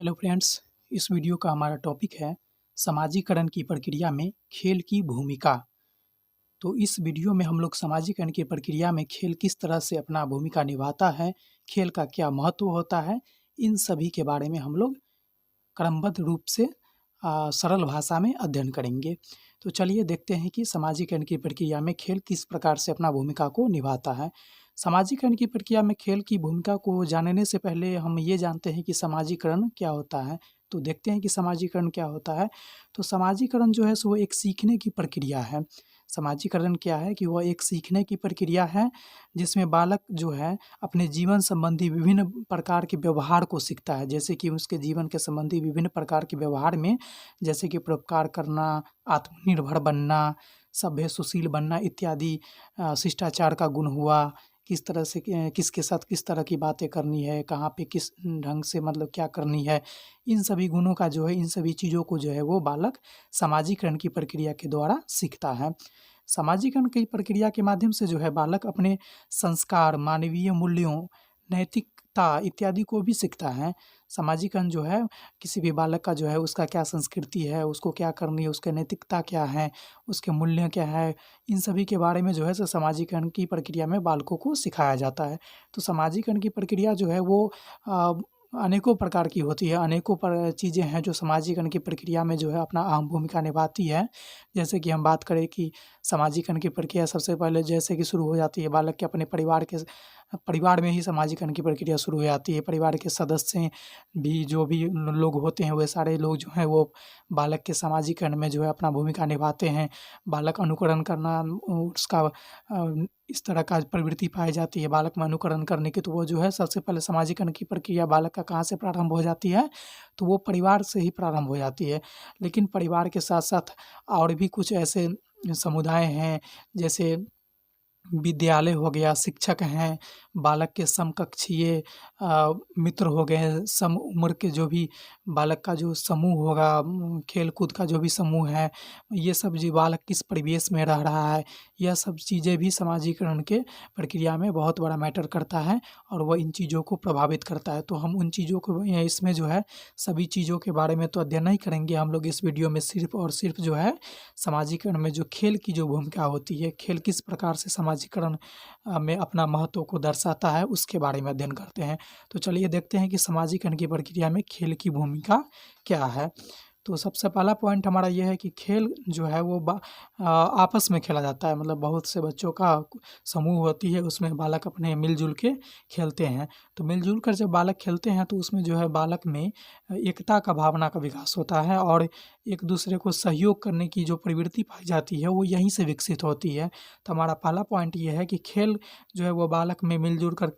Hello friends, इस video का हमारा टॉपिक है समाजीकरण की प्रक्रिया में खेल की भूमिका। तो इस वीडियो में हम लोग समाजीकरण की प्रक्रिया में खेल किस तरह से अपना भूमिका निभाता है, खेल का क्या महत्व होता है, इन सभी के बारे में हम लोग क्रमबद्ध रूप से सरल भाषा में अध्ययन करेंगे। तो चलिए देखते हैं कि समाजीकरण की प्रक्रिया में खेल किस प्रकार से अपना भूमिका को निभाता है। समाजीकरण की प्रक्रिया में खेल की भूमिका को जानने से पहले हम ये जानते हैं कि समाजीकरण क्या होता है। तो देखते हैं कि समाजीकरण क्या होता है। तो समाजीकरण जो है सो एक सीखने की प्रक्रिया है। समाजीकरण क्या है कि वह एक सीखने की प्रक्रिया है, जिसमें बालक जो है अपने जीवन संबंधी विभिन्न प्रकार के व्यवहार को सीखता है। जैसे कि उसके जीवन के संबंधी विभिन्न प्रकार के व्यवहार में, जैसे कि परोपकार करना, आत्मनिर्भर बनना, सभ्य सुशील बनना इत्यादि, शिष्टाचार का गुण हुआ, किस तरह से किसके साथ किस तरह की बातें करनी है, कहाँ पे किस ढंग से मतलब क्या करनी है, इन सभी गुणों का जो है, इन सभी चीज़ों को जो है वो बालक समाजीकरण की प्रक्रिया के द्वारा सीखता है। समाजीकरण की प्रक्रिया के माध्यम से जो है बालक अपने संस्कार, मानवीय मूल्यों, नैतिकता इत्यादि को भी सीखता है। समाजीकरण जो है किसी भी बालक का जो है उसका क्या संस्कृति है, उसको क्या करनी है, उसके नैतिकता क्या है, उसके मूल्य क्या है, इन सभी के बारे में जो है समाजीकरण की प्रक्रिया में बालकों को सिखाया जाता है। तो समाजीकरण की प्रक्रिया जो है वो अ, अनेकों प्रकार की होती है, अनेकों चीज़ें हैं जो समाजीकरण की प्रक्रिया में जो है अपना अहम भूमिका निभाती है। जैसे कि हम बात करें कि समाजीकरण की प्रक्रिया सबसे पहले जैसे कि शुरू हो जाती है बालक के अपने परिवार में ही समाजीकरण की प्रक्रिया शुरू हो जाती है। परिवार के सदस्य भी जो भी लोग होते हैं, वे सारे लोग जो हैं वो बालक के समाजीकरण में जो है अपना भूमिका निभाते हैं। बालक अनुकरण करना उसका इस तरह का प्रवृत्ति पाई जाती है बालक में अनुकरण करने की, तो वो जो है सबसे पहले समाजीकरण की प्रक्रिया बालक का कहाँ से प्रारंभ हो जाती है, तो वो परिवार से ही प्रारंभ हो जाती है। लेकिन परिवार के साथ-साथ और भी कुछ ऐसे समुदाय हैं, जैसे विद्यालय हो गया, शिक्षक हैं, बालक के समकक्षीय मित्र हो गए, सम उम्र के जो भी बालक का जो समूह होगा, खेल-कूद का जो भी समूह है, ये सब जो बालक किस परिवेश में रह रहा है, यह सब चीज़ें भी समाजीकरण के प्रक्रिया में बहुत बड़ा मैटर करता है और वह इन चीज़ों को प्रभावित करता है। तो हम उन चीज़ों को इसमें जो है सभी चीज़ों के बारे में तो अध्ययन नहीं करेंगे हम लोग इस वीडियो में, सिर्फ़ और सिर्फ़ जो है समाजीकरण में जो खेल की जो भूमिका होती है, खेल किस प्रकार से समाजीकरण में अपना महत्व को दर्शाता है, उसके बारे में अध्ययन करते हैं। तो चलिए देखते हैं कि समाजीकरण की प्रक्रिया में खेल की भूमिका क्या है। तो सबसे पहला पॉइंट हमारा ये है कि खेल जो है वो आपस में खेला जाता है, मतलब बहुत से बच्चों का समूह होती है, उसमें बालक अपने मिल-जुल के खेलते हैं। तो मिल-जुल कर जब बालक खेलते हैं तो उसमें जो है बालक में एकता का भावना का विकास होता है और एक दूसरे को सहयोग करने की जो प्रवृत्ति पाई जाती है वो यहीं से विकसित होती है। तो हमारा पहला पॉइंट ये है कि खेल जो है वो बालक में मिल-जुल कर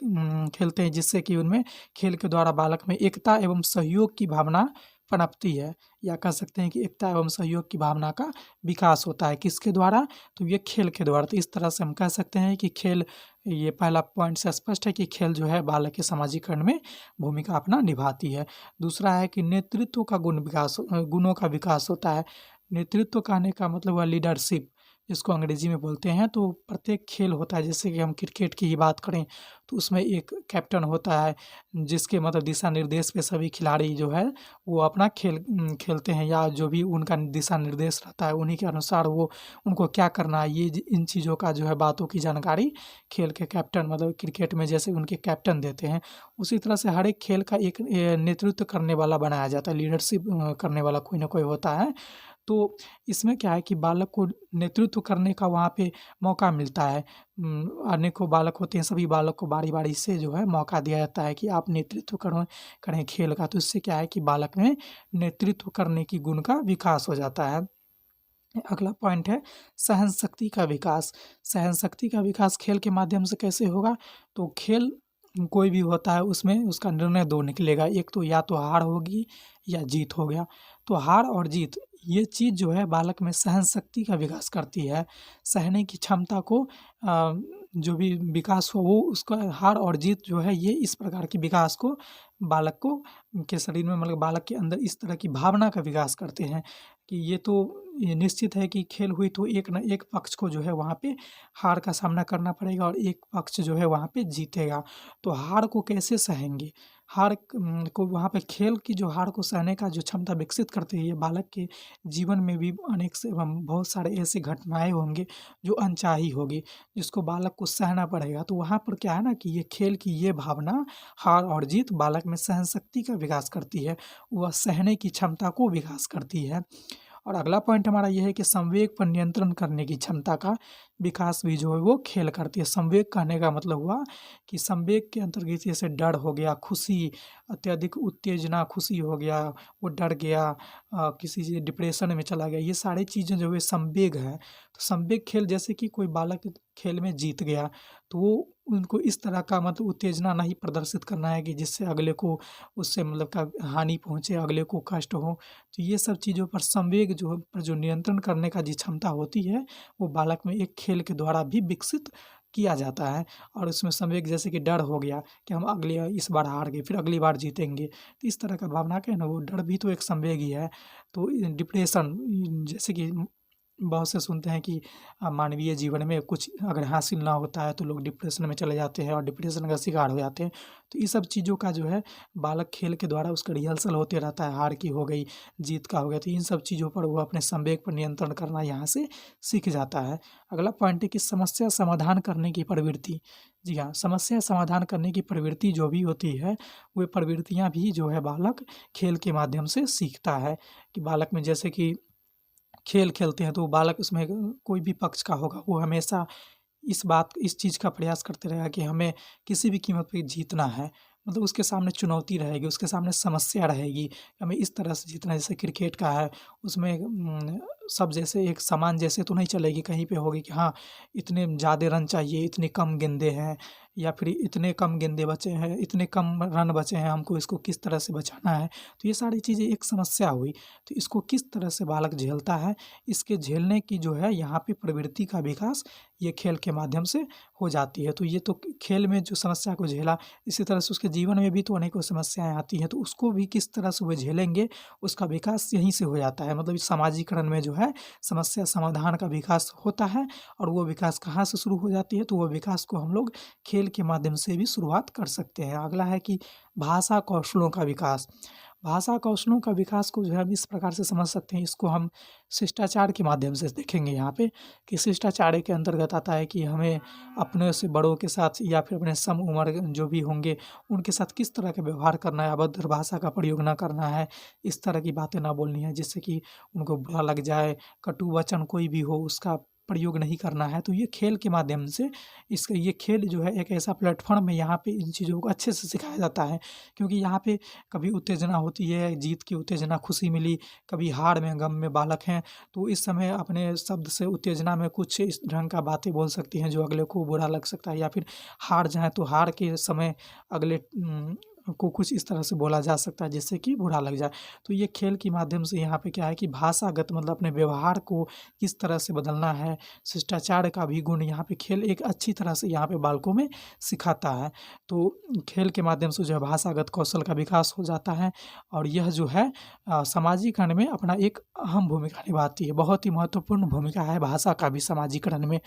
खेलते हैं, जिससे कि उनमें खेल के द्वारा बालक में एकता एवं सहयोग की भावना पनपती है, या कह सकते हैं कि एकता एवं सहयोग की भावना का विकास होता है। किसके द्वारा? तो ये खेल के द्वारा। तो इस तरह से हम कह सकते हैं कि खेल, ये पहला पॉइंट से स्पष्ट है कि खेल जो है बालक के समाजीकरण में भूमिका अपना निभाती है। दूसरा है कि नेतृत्व का गुणों का विकास होता है। नेतृत्व कहने का मतलब हुआ लीडरशिप, जिसको अंग्रेजी में बोलते हैं। तो प्रत्येक खेल होता है, जैसे कि हम क्रिकेट की ही बात करें तो उसमें एक कैप्टन होता है, जिसके मतलब दिशा निर्देश पे सभी खिलाड़ी जो है वो अपना खेलते हैं, या जो भी उनका दिशा निर्देश रहता है उन्हीं के अनुसार वो उनको क्या करना है, ये इन चीज़ों का जो है बातों की जानकारी खेल के कैप्टन, मतलब क्रिकेट में जैसे उनके कैप्टन देते हैं, उसी तरह से हर एक खेल का एक नेतृत्व करने वाला बनाया जाता है, लीडरशिप करने वाला कोई ना कोई होता है। तो इसमें क्या है कि बालक को नेतृत्व करने का वहाँ पे मौका मिलता है। अनेकों बालक होते हैं, सभी बालक को बारी-बारी से जो है मौका दिया जाता है कि आप नेतृत्व करें खेल का। तो इससे क्या है कि बालक में नेतृत्व करने की गुण का विकास हो जाता है। अगला पॉइंट है सहनशक्ति का विकास। सहनशक्ति का विकास खेल के माध्यम से कैसे होगा? तो खेल कोई भी होता है उसमें उसका निर्णय 2 निकलेगा, एक तो या तो हार होगी या जीत हो गया। तो हार और जीत ये चीज़ जो है बालक में सहनशक्ति का विकास करती है। सहने की क्षमता को जो भी विकास हो वो उसका हार और जीत जो है ये इस प्रकार के विकास को बालक को के शरीर में, मतलब बालक के अंदर इस तरह की भावना का विकास करते हैं कि ये निश्चित है कि खेल हुई तो एक न एक पक्ष को जो है वहाँ पे हार का सामना करना पड़ेगा और एक पक्ष जो है वहाँ पे जीतेगा। तो हार को कैसे सहेंगे? को वहाँ पे खेल की जो हार को सहने का जो क्षमता विकसित करती है, ये बालक के जीवन में भी अनेक से बहुत सारे ऐसी घटनाएँ होंगे जो अनचाही होगी, जिसको बालक को सहना पड़ेगा। तो वहाँ पर क्या है ना कि ये खेल की ये भावना हार और जीत बालक में सहनशक्ति का विकास करती है, वह सहने की क्षमता को विकास करती है। और अगला पॉइंट हमारा ये है कि संवेग पर नियंत्रण करने की क्षमता का विकास भी जो है वो खेल करती है। संवेग कहने का मतलब हुआ कि संवेग के अंतर्गत जैसे डर हो गया, खुशी, अत्यधिक उत्तेजना, खुशी हो गया, वो डर गया, किसी चीज़ डिप्रेशन में चला गया, ये सारी चीज़ें जो है संवेग है। तो संवेग खेल जैसे कि कोई बालक खेल में जीत गया, तो वो उनको इस तरह का मतलब उत्तेजना नहीं प्रदर्शित करना है कि जिससे अगले को उससे मतलब का हानि पहुँचे, अगले को कष्ट हो। तो ये सब चीज़ों पर संवेग जो नियंत्रण करने का जो क्षमता होती है, वो बालक में एक खेल के द्वारा भी विकसित किया जाता है। और उसमें संवेग जैसे कि डर हो गया कि हम अगले इस बार हार गए, फिर अगली बार जीतेंगे। तो इस तरह का भावना का है ना, वो डर भी तो एक संवेग ही है। तो डिप्रेशन जैसे कि बहुत से सुनते हैं कि मानवीय जीवन में कुछ अगर हासिल ना होता है तो लोग डिप्रेशन में चले जाते हैं और डिप्रेशन का शिकार हो जाते हैं। तो ये सब चीज़ों का जो है बालक खेल के द्वारा उसका रिहर्सल होते रहता है, हार की हो गई, जीत का हो गया। तो इन सब चीज़ों पर वो अपने संवेग पर नियंत्रण करना यहाँ से सीख जाता है। अगला पॉइंट है कि समस्या समाधान करने की प्रवृत्ति। जी हाँ, समस्या समाधान करने की प्रवृत्ति जो भी होती है, वो प्रवृत्तियाँ भी जो है बालक खेल के माध्यम से सीखता है। कि बालक में जैसे कि खेल खेलते हैं तो बालक उसमें कोई भी पक्ष का होगा, वो हमेशा इस चीज़ का प्रयास करते रहेगा कि हमें किसी भी कीमत पे जीतना है। मतलब उसके सामने चुनौती रहेगी, उसके सामने समस्या रहेगी, हमें इस तरह से जीतना है। जैसे क्रिकेट का है, उसमें सब जैसे एक समान जैसे तो नहीं चलेगी, कहीं पे होगी कि हाँ, इतने ज़्यादा रन चाहिए, इतनी कम गेंदें हैं, या फिर इतने कम गेंदें बचे हैं, इतने कम रन बचे हैं, हमको इसको किस तरह से बचाना है। तो ये सारी चीज़ें एक समस्या हुई, तो इसको किस तरह से बालक झेलता है, इसके झेलने की जो है यहाँ पे प्रवृत्ति का विकास ये खेल के माध्यम से हो जाती है। तो ये तो खेल में जो समस्या को झेला, इसी तरह से उसके जीवन में भी तो अनेकों समस्याएँ आती हैं, तो उसको भी किस तरह से वो झेलेंगे, उसका विकास यहीं से हो जाता है। मतलब इस समाजीकरण में जो है समस्या समाधान का विकास होता है। और वो विकास कहाँ से शुरू हो जाती है, तो वो विकास को हम लोग खेल के माध्यम से भी शुरुआत कर सकते हैं। अगला है कि भाषा कौशलों का विकास। भाषा कौशलों का विकास को जो है हम इस प्रकार से समझ सकते हैं, इसको हम शिष्टाचार के माध्यम से देखेंगे यहाँ पे, कि शिष्टाचार के अंतर्गत आता है कि हमें अपने से बड़ों के साथ या फिर अपने सम उम्र जो भी होंगे, उनके साथ किस तरह का व्यवहार करना है, अभद्र भाषा का प्रयोग ना करना है, इस तरह की बातें ना बोलनी है जिससे कि उनको बुरा लग जाए, कटु वचन कोई भी हो उसका प्रयोग नहीं करना है। तो ये खेल के माध्यम से इसका ये खेल जो है एक ऐसा प्लेटफ़ॉर्म है, यहाँ पे इन चीज़ों को अच्छे से सिखाया जाता है। क्योंकि यहाँ पे कभी उत्तेजना होती है, जीत की उत्तेजना, खुशी मिली, कभी हार में, गम में बालक हैं, तो इस समय अपने शब्द से उत्तेजना में कुछ इस ढंग का बातें बोल सकती हैं जो अगले को बुरा लग सकता है, या फिर हार जाएँ तो हार के समय अगले को कुछ इस तरह से बोला जा सकता है जिससे कि बुरा लग जाए। तो ये खेल के माध्यम से यहाँ पे क्या है कि भाषागत मतलब अपने व्यवहार को किस तरह से बदलना है, शिष्टाचार का भी गुण यहाँ पे खेल एक अच्छी तरह से यहाँ पे बालकों में सिखाता है। तो खेल के माध्यम से जो है भाषागत कौशल का विकास हो जाता है, और यह जो है समाजीकरण में अपना एक अहम भूमिका निभाती है। बहुत ही महत्वपूर्ण भूमिका है भाषा का भी समाजीकरण में।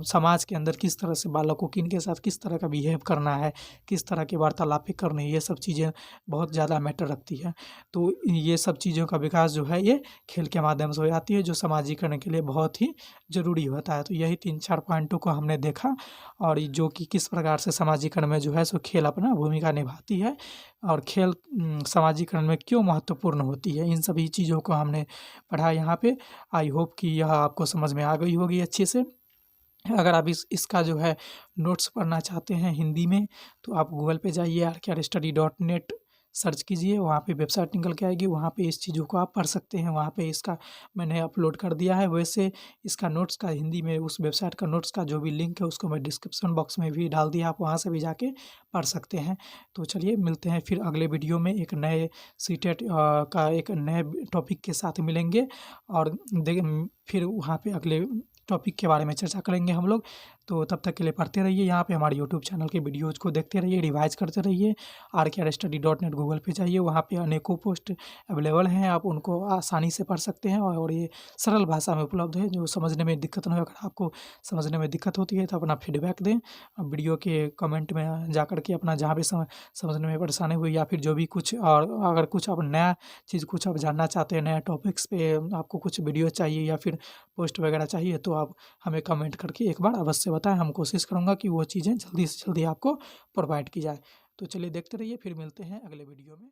समाज के अंदर किस तरह से बालक को किनके साथ किस तरह का बिहेव करना है, किस तरह की वार्तालापें करनी है, ये सब चीज़ें बहुत ज़्यादा मैटर रखती है। तो ये सब चीज़ों का विकास जो है ये खेल के माध्यम से हो जाती है, जो समाजीकरण के लिए बहुत ही ज़रूरी होता है। तो यही 3-4 पॉइंटों को हमने देखा, और जो कि किस प्रकार से समाजीकरण में जो है सो खेल अपना भूमिका निभाती है, और खेल समाजीकरण में क्यों महत्वपूर्ण होती है, इन सभी चीज़ों को हमने पढ़ा यहाँ पे। आई होप कि यह आपको समझ में आ गई होगी अच्छे से। अगर आप इसका जो है नोट्स पढ़ना चाहते हैं हिंदी में, तो आप गूगल पे जाइए, arkyarstudy.net सर्च कीजिए, वहाँ पे वेबसाइट निकल के आएगी, वहाँ पे इस चीज़ों को आप पढ़ सकते हैं। वहाँ पे इसका मैंने अपलोड कर दिया है। वैसे इसका नोट्स का हिंदी में उस वेबसाइट का नोट्स का जो भी लिंक है उसको मैं डिस्क्रिप्शन बॉक्स में भी डाल दिया, आप वहाँ से भी जाके पढ़ सकते हैं। तो चलिए मिलते हैं फिर अगले वीडियो में, एक नए सीटेट का एक नए टॉपिक के साथ मिलेंगे, और फिर वहाँ पे अगले टॉपिक के बारे में चर्चा करेंगे हम लोग। तो तब तक के लिए पढ़ते रहिए, यहाँ पे हमारे यूट्यूब चैनल के वीडियोज़ को देखते रहिए, रिवाइज़ करते रहिए। rkrstudy.net गूगल पे जाइए, वहाँ पे अनेकों पोस्ट अवेलेबल हैं, आप उनको आसानी से पढ़ सकते हैं और ये सरल भाषा में उपलब्ध है, जो समझने में दिक्कत ना हो। अगर आपको समझने में दिक्कत होती है तो अपना फीडबैक दें। वीडियो के कमेंट में जाकर के अपना जहाँ भी समझने में परेशानी हुई या फिर जो भी कुछ, और अगर कुछ आप नया चीज़ कुछ आप जानना चाहते हैं, नया टॉपिक्स पे आपको कुछ वीडियो चाहिए या फिर पोस्ट वगैरह चाहिए, तो आप हमें कमेंट करके एक बार अवश्य बताएँ। हम कोशिश करूँगा कि वो चीज़ें जल्दी से जल्दी आपको प्रोवाइड की जाए। तो चलिए देखते रहिए, फिर मिलते हैं अगले वीडियो में।